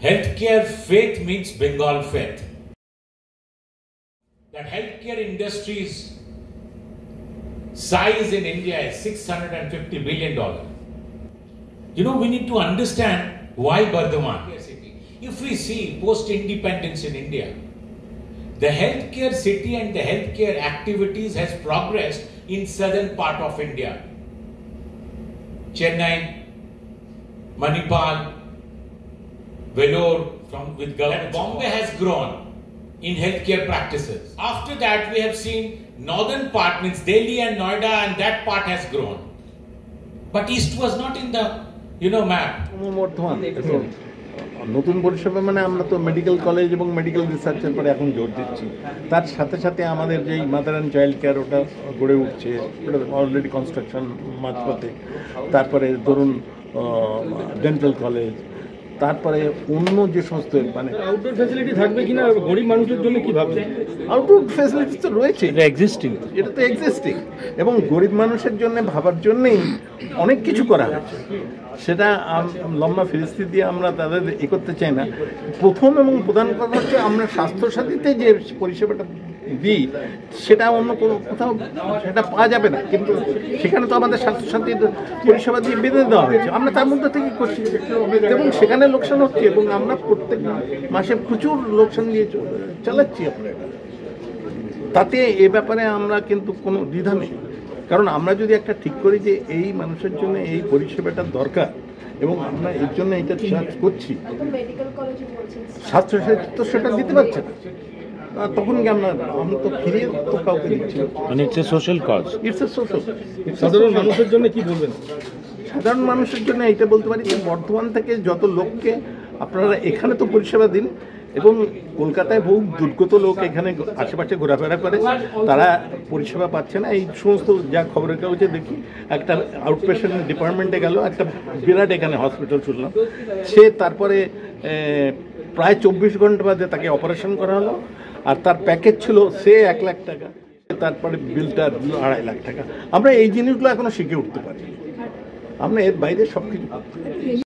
Healthcare faith means Bengal faith. That healthcare industry's size in India is $650 billion. We need to understand why Bardhaman. If we see post-independence in India, the healthcare city and the healthcare activities has progressed in southern part of India. Chennai, Manipal, Vellore, with government. Bombay has grown in healthcare practices. After that, we have seen northern part, means Delhi and Noida, and that part has grown. But east was not in the, map. নতুন পরিষেবা মানে আমরা তো medical college এবং medical রিসার্চের পরে এখন জোর দিচ্ছি। তার সাথে সাথে আমাদের যেই মাদার অ্যান্ড চাইল্ড কেয়ার ওটা গড়ে উঠছে, ওটা অলরেডি কনস্ট্রাকশন মাঝপথে। তারপরে ধরুন ডেন্টাল কলেজ, তারপরে অন্য যে সমস্ত মানে আউটডোর ফ্যাসিলিটি থাকবে কিনা গরিব মানুষের জন্য কি ভাবছেন? আউটডোর ফ্যাসিলিটি তো রয়েছে, এটা তো এক্সিস্টিং এবং গরিব মানুষের জন্য ভাবার জন্যেই অনেক কিছু করা হয়েছে। সেটা লম্বা ফিরিস্তি দিয়ে আমরা তাদের করতে চাই না। প্রথম এবং প্রধান কথা হচ্ছে আমরা স্বাস্থ্যসাথীতে যে পরিষেবাটা দিই সেটা অন্য কোথাও সেটা পাওয়া যাবে না, কিন্তু সেখানে তো আমাদের স্বাস্থ্যসাথীর পরিষেবা দিয়ে বেঁধে দেওয়া হয়েছে, আমরা তার মধ্যে থেকে করছি এবং সেখানে লোকসান হচ্ছে এবং আমরা প্রত্যেক মাসে প্রচুর লোকসান দিয়ে চালাচ্ছি। আপনার তাতে এ ব্যাপারে আমরা কিন্তু কোনো দ্বিধা নেই, কারণ আমরা যদি একটা ঠিক করি যে এই মানুষের জন্য এই পরিষেবাটা দরকার এবং আমরা এর জন্য এটা চার্জ করছি, স্বাস্থ্যসাথী তো সেটা দিতে পারছে না, তখন কি আমরা তো ফিরিয়ে তো কাউকে দিচ্ছি। মানে it's a social cause, it's a social. সাধারণ মানুষের জন্য কি বলবেন? সাধারণ মানুষের জন্য এইটা বলতে পারি যে বর্ধমান থেকে যত লোককে আপনারা এখানে তো পরিষেবা দিন এবং কলকাতায় বহু দুর্গত লোক এখানে আশেপাশে ঘোরাফেরা করে, তারা পরিষেবা পাচ্ছে না। এই সমস্ত যা খবরের কাগজে দেখি, একটা আউটপেশেন্ট ডিপার্টমেন্টে গেল, একটা বিরাট এখানে হসপিটাল শুনলাম, সে তারপরে প্রায় 24 ঘন্টা বাদে তাকে অপারেশন করা হলো, আর তার প্যাকেজ ছিল সে 1 লাখ টাকা, তারপরে বিলটা 2.5 লাখ টাকা। আমরা এই জিনিসগুলো এখনো শিখে উঠতে পারি, আমরা এর বাইরে সব কিছু